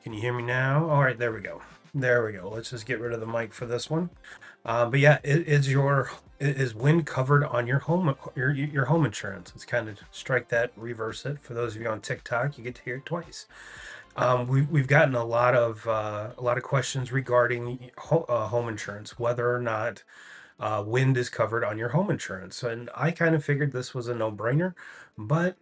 Can you hear me now? All right, there we go. There we go. Let's just get rid of the mic for this one. But yeah, is wind covered on your home insurance? It's kind of strike that, reverse it. For those of you on TikTok, you get to hear it twice. We've gotten a lot of questions regarding home insurance, whether or not wind is covered on your home insurance. And I kind of figured this was a no-brainer, but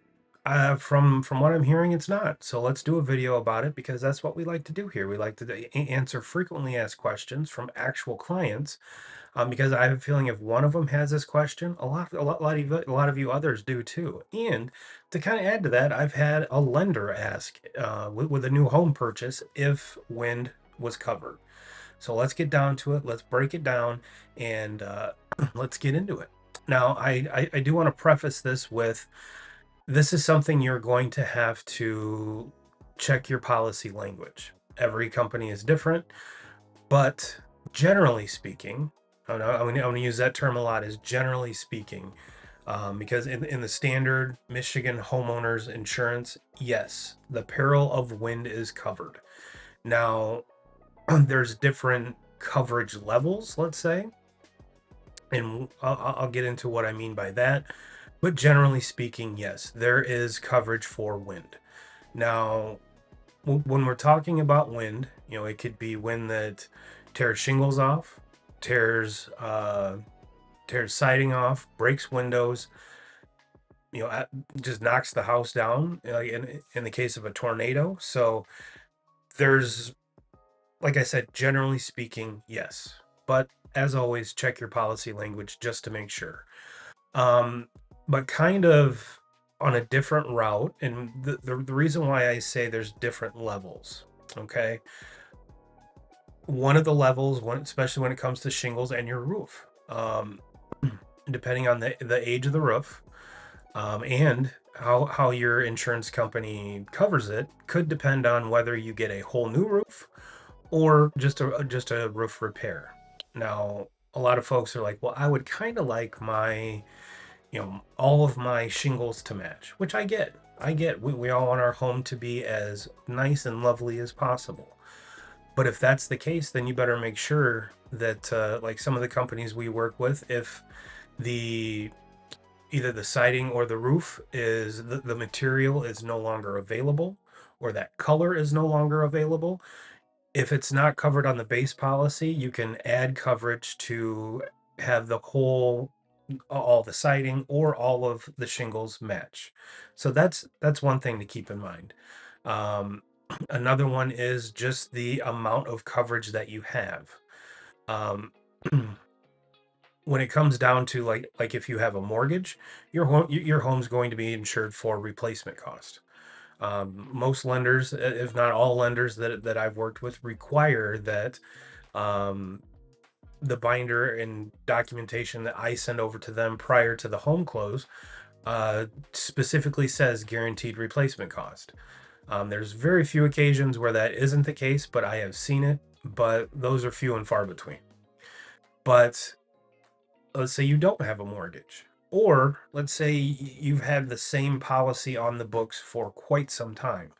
from what I'm hearing, it's not. So let's do a video about it because that's what we like to do here. We like to answer frequently asked questions from actual clients, because I have a feeling if one of them has this question, a lot of you others do too. And to kind of add to that, I've had a lender ask with a new home purchase if wind was covered. So let's get down to it. Let's break it down and let's get into it. Now, I do want to preface this with this is something you're going to have to check your policy language. Every company is different, but generally speaking, I'm going to use that term a lot, is generally speaking, because in the standard Michigan homeowners insurance, yes, the peril of wind is covered. Now, there's different coverage levels, let's say, and I'll get into what I mean by that. But generally speaking, yes, there is coverage for wind. Now, when we're talking about wind, it could be wind that tears shingles off, tears siding off, breaks windows, just knocks the house down, in the case of a tornado. So there's, like I said, generally speaking, yes. But as always, check your policy language just to make sure. But kind of on a different route, and the reason why I say there's different levels, okay? One of the levels, especially when it comes to shingles and your roof, depending on the age of the roof, and how your insurance company covers it, could depend on whether you get a whole new roof or just a roof repair. Now, a lot of folks are like, well, I would kind of like my, all of my shingles to match, which I get. We all want our home to be as nice and lovely as possible. But if that's the case, then you better make sure that, like some of the companies we work with, if either the siding or the roof is the material is no longer available, or that color is no longer available, if it's not covered on the base policy, you can add coverage to have all the siding or all of the shingles match. So that's one thing to keep in mind. Another one is just the amount of coverage that you have. Um, when it comes down to like if you have a mortgage, your home's going to be insured for replacement cost. Most lenders, if not all lenders that I've worked with, require that the binder and documentation that I send over to them prior to the home close specifically says guaranteed replacement cost. There's very few occasions where that isn't the case, but I have seen it, but those are few and far between. But let's say you don't have a mortgage, or let's say you've had the same policy on the books for quite some time,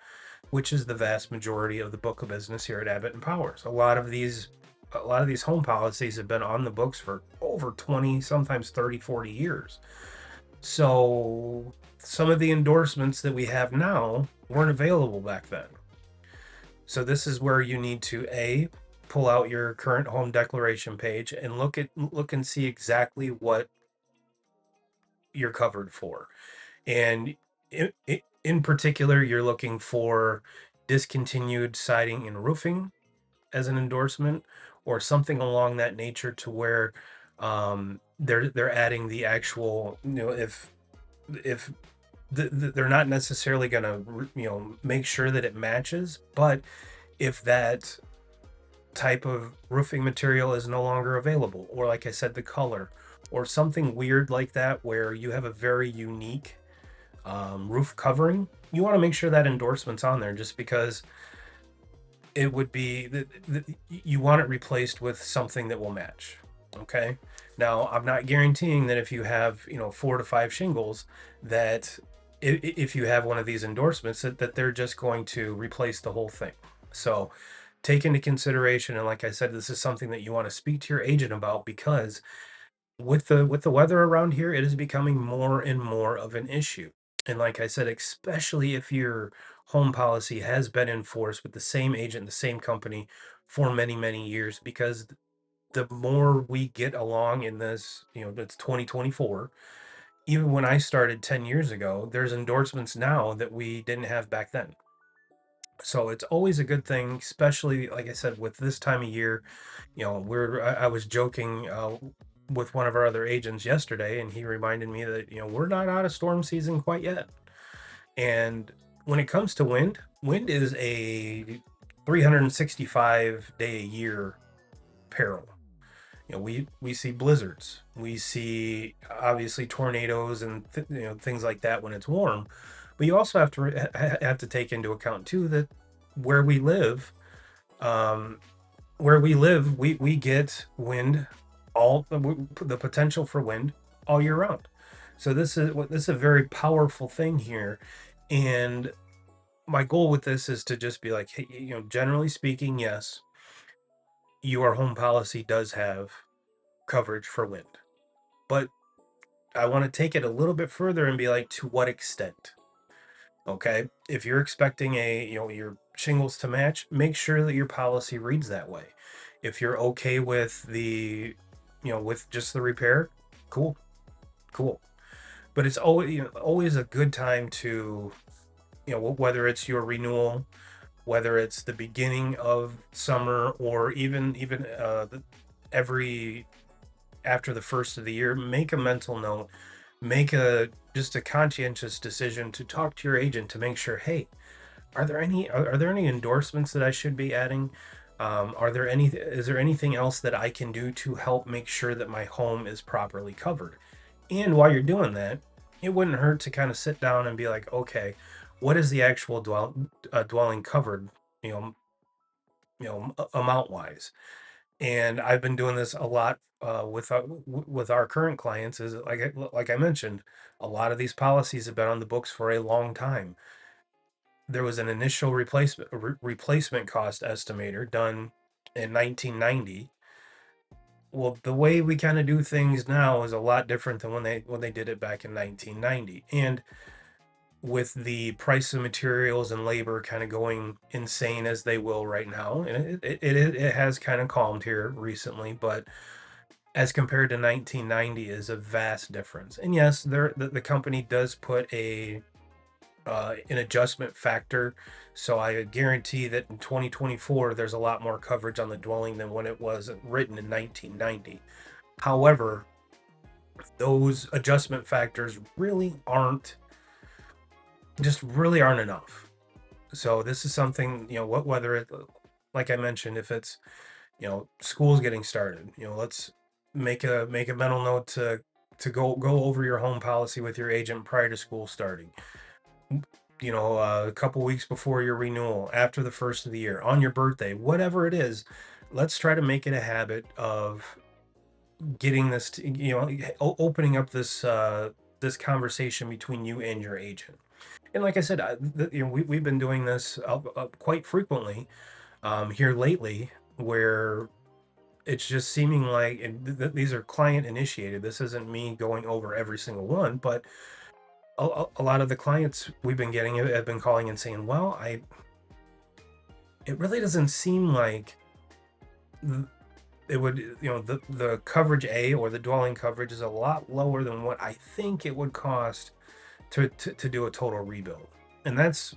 which is the vast majority of the book of business here at Abbott and Powers. A lot of these home policies have been on the books for over 20, sometimes 30, 40 years. So some of the endorsements that we have now weren't available back then. So this is where you need to pull out your current home declaration page and look and see exactly what you're covered for. And in particular, you're looking for discontinued siding and roofing as an endorsement, or something along that nature, to where they're adding the actual, if they're not necessarily going to make sure that it matches, but if that type of roofing material is no longer available, or like I said, the color, or something weird like that, where you have a very unique roof covering, you want to make sure that endorsement's on there, just because it would be you want it replaced with something that will match. Okay. Now, I'm not guaranteeing that if you have 4 to 5 shingles, that if you have one of these endorsements, that they're just going to replace the whole thing. So take into consideration, and like I said, this is something that you want to speak to your agent about, because with the weather around here, it is becoming more and more of an issue. And like I said, especially if your home policy has been enforced with the same agent, the same company for many, many years, because the more we get along in this, it's 2024. Even when I started 10 years ago, there's endorsements now that we didn't have back then. So it's always a good thing, especially like I said, with this time of year. I was joking with one of our other agents yesterday, and he reminded me that we're not out of storm season quite yet. And when it comes to wind, wind is a 365-day a year peril. We see blizzards, we see obviously tornadoes and things like that when it's warm. But you also have to take into account too that where we live, um, we get wind, all the potential for wind all year round. So this is a very powerful thing here. And my goal with this is to just be like, hey, generally speaking, yes, your home policy does have coverage for wind, but I want to take it a little bit further and be like, to what extent? Okay. If you're expecting your shingles to match, make sure that your policy reads that way. If you're okay with with just the repair, cool, cool. But it's always a good time to, whether it's your renewal, whether it's the beginning of summer, or even every after the first of the year, make a mental note, make a just a conscientious decision to talk to your agent to make sure, hey, are there any endorsements that I should be adding? Is there anything else that I can do to help make sure that my home is properly covered? And while you're doing that, it wouldn't hurt to kind of sit down and be like, okay, what is the actual dwelling covered, you know, amount wise? And I've been doing this a lot with our current clients. Is like I mentioned, a lot of these policies have been on the books for a long time. There was an initial replacement cost estimator done in 1990. Well, the way we kind of do things now is a lot different than when they did it back in 1990. And with the price of materials and labor kind of going insane as they will right now, and it has kind of calmed here recently, but as compared to 1990 is a vast difference. And yes, the company does put an adjustment factor. So I guarantee that in 2024, there's a lot more coverage on the dwelling than when it was written in 1990. However, those adjustment factors really aren't enough. So this is something, whether it, like I mentioned, if it's, school's getting started, let's make a mental note to go over your home policy with your agent prior to school starting. A couple weeks before your renewal, after the first of the year, on your birthday, whatever it is, let's try to make it a habit of getting this, opening up this conversation between you and your agent. And like I said, we've been doing this quite frequently here lately, where it's just seeming like, and these are client initiated. This isn't me going over every single one, but a lot of the clients we've been getting have been calling and saying, well, it really doesn't seem like it would, the coverage A, or the dwelling coverage, is a lot lower than what I think it would cost to do a total rebuild. And that's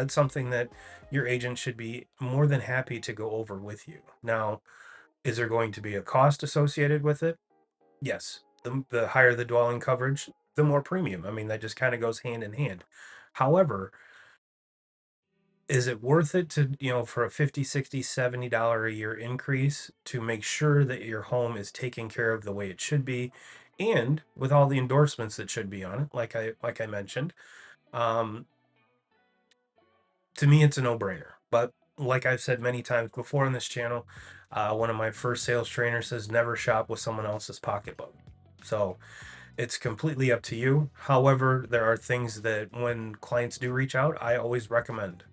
something that your agent should be more than happy to go over with you. Now, is there going to be a cost associated with it? Yes. The higher the dwelling coverage, the more premium. I mean, that just kind of goes hand in hand. However, is it worth it to, for a 50, 60, $70 a year increase to make sure that your home is taken care of the way it should be, and with all the endorsements that should be on it, like I mentioned? Um, to me, it's a no-brainer. But like I've said many times before on this channel, one of my first sales trainers says never shop with someone else's pocketbook. So it's completely up to you. However, there are things that when clients do reach out, I always recommend.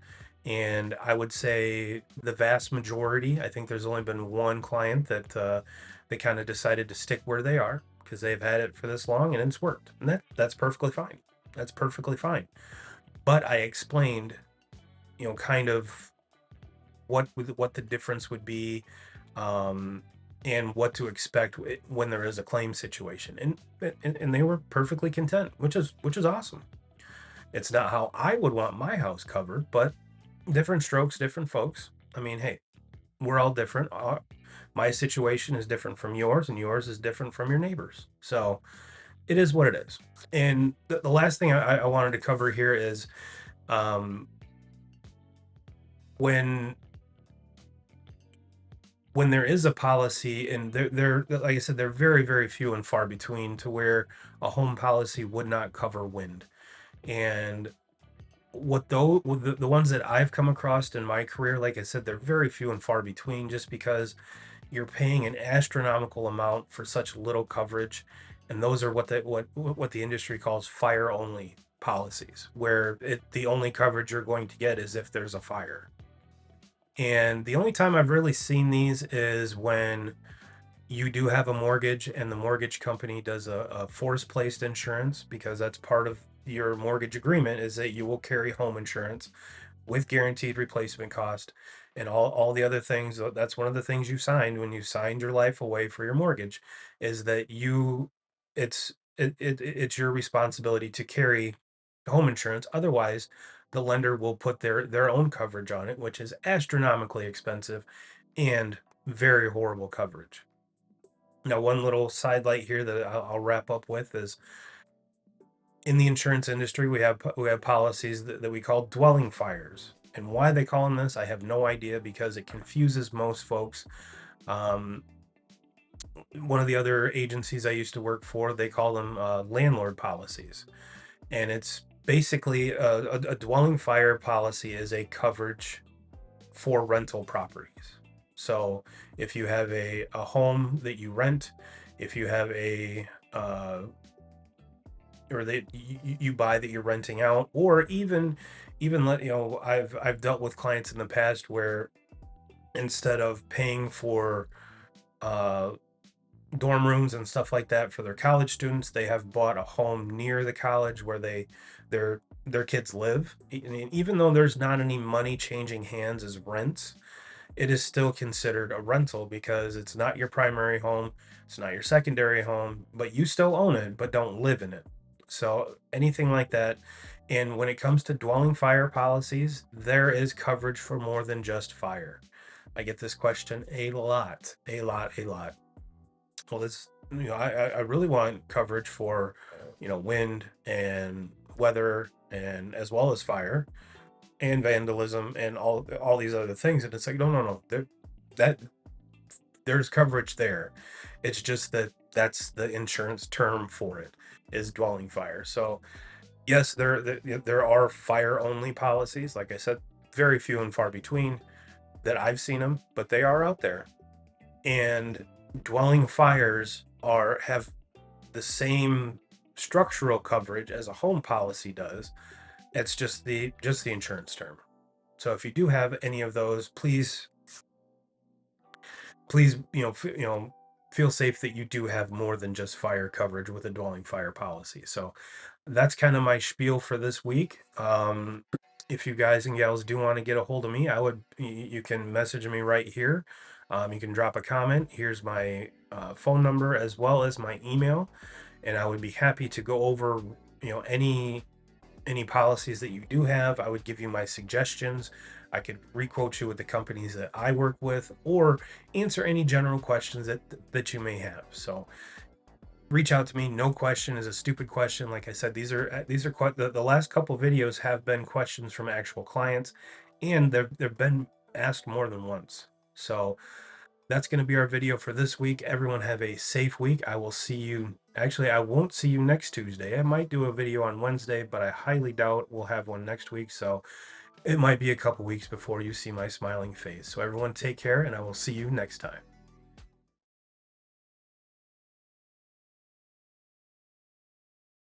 And I would say the vast majority, I think there's only been one client that they kind of decided to stick where they are because they've had it for this long and it's worked. And that's perfectly fine. That's perfectly fine. But I explained, kind of what the difference would be, um, and what to expect when there is a claim situation, and they were perfectly content, which is awesome. It's not how I would want my house covered, but different strokes, different folks. I mean, hey, we're all different. My situation is different from yours, and yours is different from your neighbors. So it is what it is. And the last thing I wanted to cover here is, um, when when there is a policy, and they're like I said, they're very, very few and far between to where a home policy would not cover wind. And the ones that I've come across in my career, like I said, they're very few and far between, just because you're paying an astronomical amount for such little coverage. And those are what the industry calls fire only policies, where the only coverage you're going to get is if there's a fire. And the only time I've really seen these is when you do have a mortgage and the mortgage company does a force placed insurance, because that's part of your mortgage agreement, is that you will carry home insurance with guaranteed replacement cost and all the other things. That's one of the things you signed when you signed your life away for your mortgage, is that it's your responsibility to carry home insurance. Otherwise, the lender will put their own coverage on it, which is astronomically expensive and very horrible coverage. Now, one little sidelight here that I'll wrap up with is, in the insurance industry, we have policies that we call dwelling fires. And why they call them this, I have no idea, because it confuses most folks. Um, One of the other agencies I used to work for, they call them landlord policies. And it's basically a dwelling fire policy is a coverage for rental properties. So if you have a home that you rent, if you have or that you buy that you're renting out, or even let I've dealt with clients in the past where, instead of paying for uh dorm rooms and stuff like that for their college students, they have bought a home near the college where their kids live. And even though there's not any money changing hands as rents, it is still considered a rental, because it's not your primary home, it's not your secondary home, but you still own it, but don't live in it. So anything like that. And when it comes to dwelling fire policies, there is coverage for more than just fire. I get this question a lot, a lot, a lot. Well, I really want coverage for, wind and weather, and as well as fire and vandalism and all these other things. And it's like, no, no, no, that there's coverage there. It's just that that's the insurance term for it, is dwelling fire. So yes, there are fire only policies. Like I said, very few and far between that I've seen them, but they are out there. And dwelling fires have the same structural coverage as a home policy does. It's just the insurance term. So if you do have any of those, please, feel safe that you do have more than just fire coverage with a dwelling fire policy. So that's kind of my spiel for this week. If you guys and gals do want to get a hold of me, you can message me right here. You can drop a comment. Here's my phone number as well as my email, and I would be happy to go over, any policies that you do have. I would give you my suggestions. I could requote you with the companies that I work with, or answer any general questions that you may have. So reach out to me. No question is a stupid question. Like I said, these are quite the last couple videos have been questions from actual clients, and they've been asked more than once. So that's going to be our video for this week. Everyone have a safe week. I will see you. Actually, I won't see you next Tuesday. I might do a video on Wednesday, but I highly doubt we'll have one next week. So it might be a couple weeks before you see my smiling face. So everyone take care, and I will see you next time.